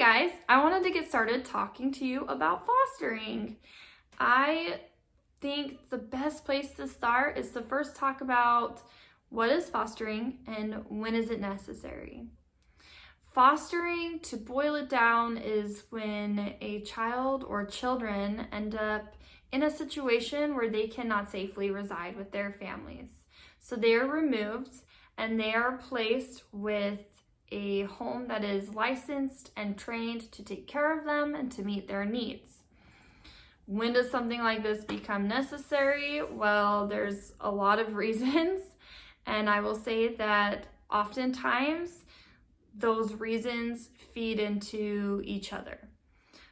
guys, I wanted to get started talking to you about fostering. I think the best place to start is to first talk about what is fostering and when is it necessary. Fostering, to boil it down, is when a child or children end up in a situation where they cannot safely reside with their families. So they are removed and they are placed with a home that is licensed and trained to take care of them and to meet their needs. When does something like this become necessary? Well, there's a lot of reasons, and I will say that oftentimes those reasons feed into each other.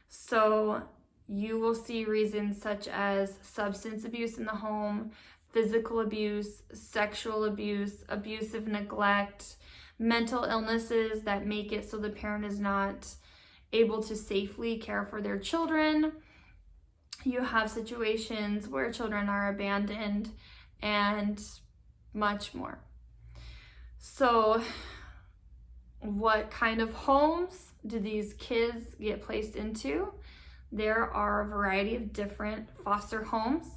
So you will see reasons such as substance abuse in the home, physical abuse, sexual abuse, abusive neglect, mental illnesses that make it so the parent is not able to safely care for their children. You have situations where children are abandoned and much more. So what kind of homes do these kids get placed into? There are a variety of different foster homes.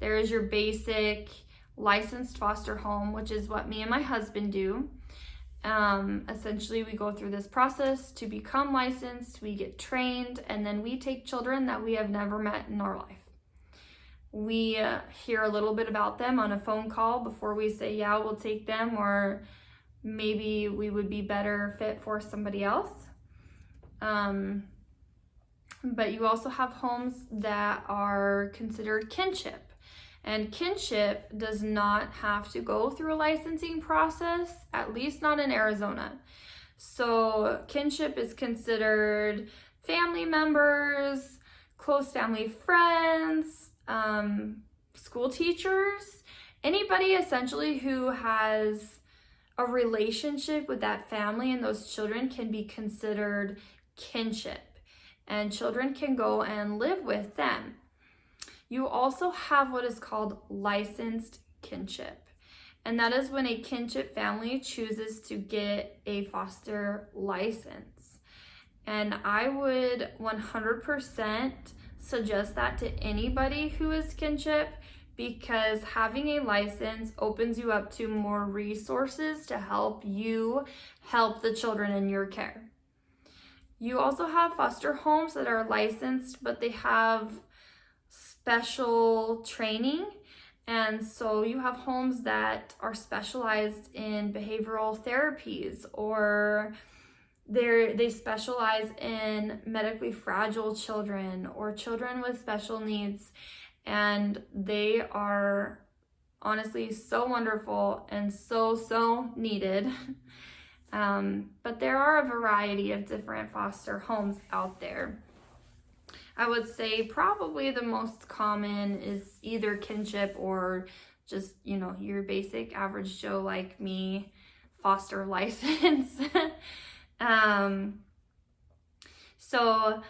There is your basic licensed foster home, which is what me and my husband do. Essentially, we go through this process to become licensed, we get trained, and then we take children that we have never met in our life. We hear a little bit about them on a phone call before we say, yeah, we'll take them, or maybe we would be better fit for somebody else. But you also have homes that are considered kinship. And kinship does not have to go through a licensing process, at least not in Arizona. So kinship is considered family members, close family friends, school teachers, anybody essentially who has a relationship with that family and those children can be considered kinship. And children can go and live with them. You also have what is called licensed kinship. And that is when a kinship family chooses to get a foster license. And I would 100% suggest that to anybody who is kinship, because having a license opens you up to more resources to help you help the children in your care. You also have foster homes that are licensed, but they have special training. And so you have homes that are specialized in behavioral therapies, or they specialize in medically fragile children or children with special needs. And they are honestly so wonderful and so needed. But there are a variety of different foster homes out there. I would say probably the most common is either kinship or just, your basic average Joe like me foster license. So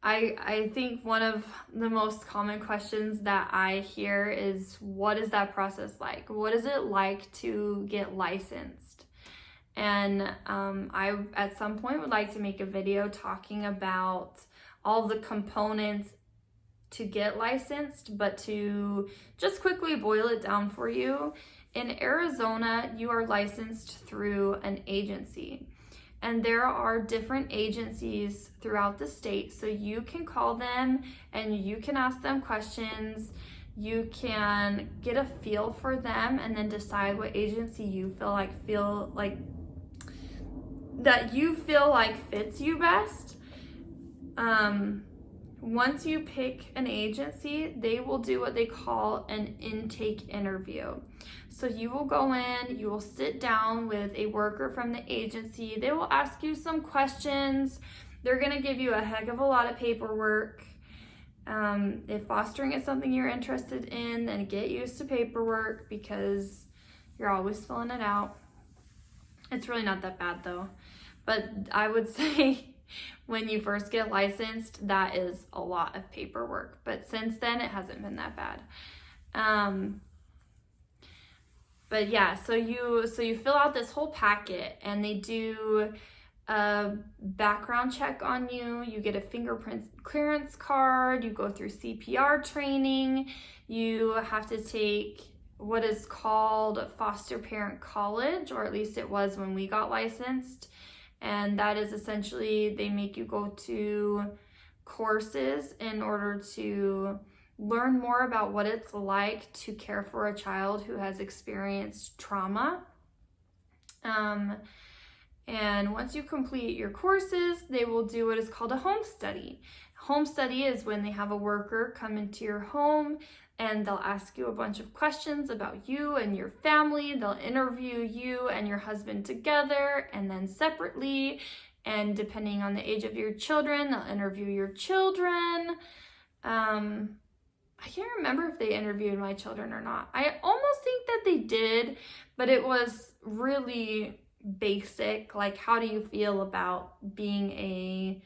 I think one of the most common questions that I hear is, what is that process like? What is it like to get licensed? And I, at some point, would like to make a video talking about all the components to get licensed, but to just quickly boil it down for you, in Arizona, you are licensed through an agency. And there are different agencies throughout the state, so you can call them and you can ask them questions. You can get a feel for them and then decide what agency you feel like fits you best. Once you pick an agency, they will do what they call an intake interview. So you will go in, you will sit down with a worker from the agency. They will ask you some questions. They're going to give you a heck of a lot of paperwork. If fostering is something you're interested in, then get used to paperwork because you're always filling it out. It's really not that bad though. But I would say when you first get licensed, that is a lot of paperwork. But since then, it hasn't been that bad. But yeah, so you fill out this whole packet, and they do a background check on you, you get a fingerprint clearance card, you go through CPR training, you have to take what is called foster parent college, or at least it was when we got licensed. And that is essentially, they make you go to courses in order to learn more about what it's like to care for a child who has experienced trauma. And once you complete your courses, they will do what is called a home study. Home study is when they have a worker come into your home and they'll ask you a bunch of questions about you and your family. They'll interview you and your husband together and then separately. And depending on the age of your children, they'll interview your children. I can't remember if they interviewed my children or not. I almost think that they did, but it was really basic. Like, how do you feel about being a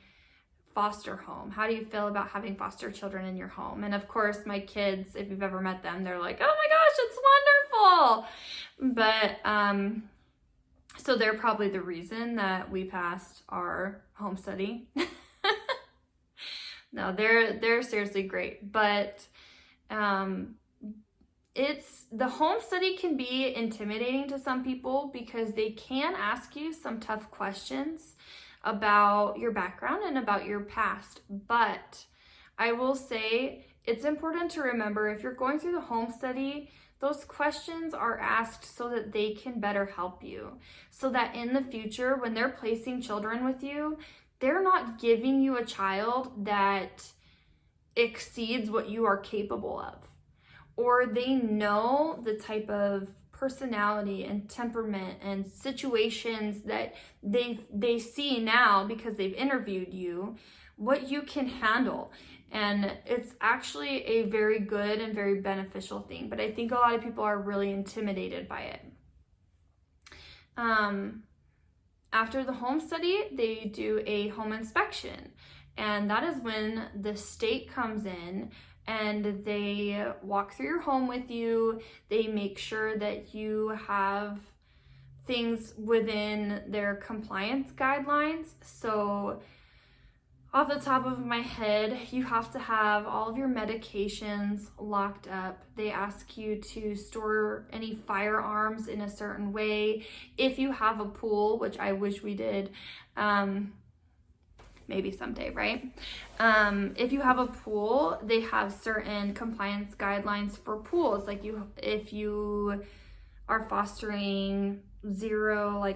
foster home? How do you feel about having foster children in your home? And of course, my kids, if you've ever met them, they're like, oh my gosh, it's wonderful. But so they're probably the reason that we passed our home study. No, they're seriously great. But the home study can be intimidating to some people because they can ask you some tough questions about your background and about your past. But I will say it's important to remember, if you're going through the home study, those questions are asked so that they can better help you. So that in the future, when they're placing children with you, they're not giving you a child that exceeds what you are capable of. Or they know the type of personality and temperament and situations that they see now because they've interviewed you, what you can handle. And it's actually a very good and very beneficial thing. But I think a lot of people are really intimidated by it. After the home study, they do a home inspection. And that is when the state comes in and they walk through your home with you. They make sure that you have things within their compliance guidelines. So off the top of my head, you have to have all of your medications locked up. They ask you to store any firearms in a certain way. If you have a pool, which I wish we did, maybe someday, right? If you have a pool, they have certain compliance guidelines for pools. Like if you are fostering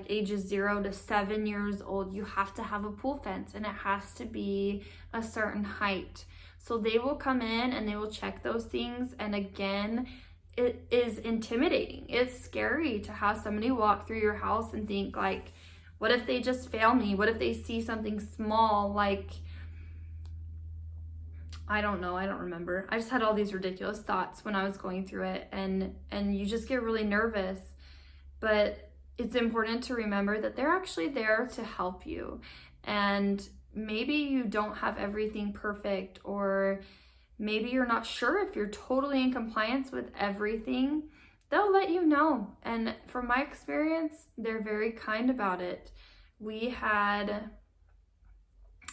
ages 0 to 7 years old, you have to have a pool fence and it has to be a certain height. So they will come in and they will check those things. And again, it is intimidating. It's scary to have somebody walk through your house and think like, what if they just fail me? What if they see something small? Like, I don't know. I don't remember. I just had all these ridiculous thoughts when I was going through it, and you just get really nervous. But it's important to remember that they're actually there to help you. And maybe you don't have everything perfect, or maybe you're not sure if you're totally in compliance with everything. They'll let you know. And from my experience, they're very kind about it. We had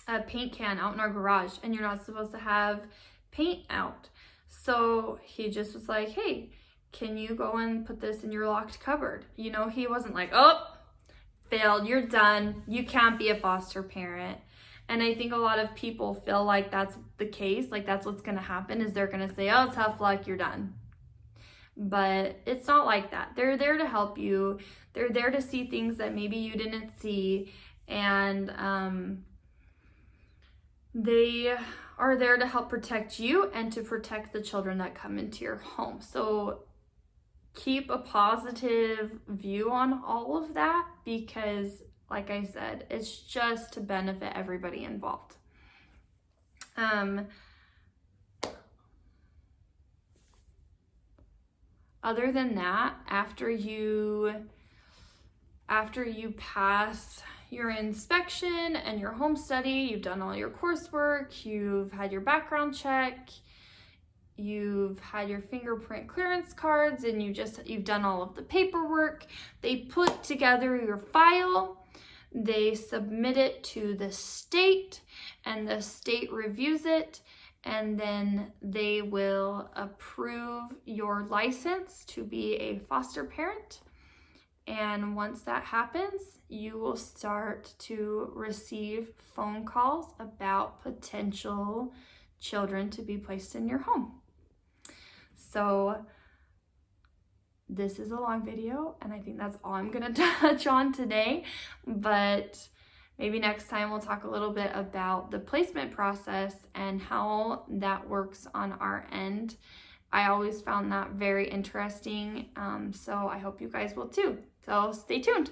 a paint can out in our garage, and you're not supposed to have paint out. So he just was like, hey, can you go and put this in your locked cupboard? You know, he wasn't like, oh, failed, you're done, you can't be a foster parent. And I think a lot of people feel like that's the case, like that's what's gonna happen, is they're gonna say, oh, tough luck, you're done. But it's not like that. They're there to help you. They're there to see things that maybe you didn't see. And they are there to help protect you and to protect the children that come into your home. So keep a positive view on all of that, because like I said, it's just to benefit everybody involved. Other than that, after you pass your inspection and your home study, you've done all your coursework, you've had your background check, you've had your fingerprint clearance cards, and you've done all of the paperwork. They put together your file. They submit it to the state, and the state reviews it, and then they will approve your license to be a foster parent. And once that happens, you will start to receive phone calls about potential children to be placed in your home. So this is a long video, and I think that's all I'm gonna touch on today, but maybe next time we'll talk a little bit about the placement process and how that works on our end. I always found that very interesting, so I hope you guys will too. So stay tuned.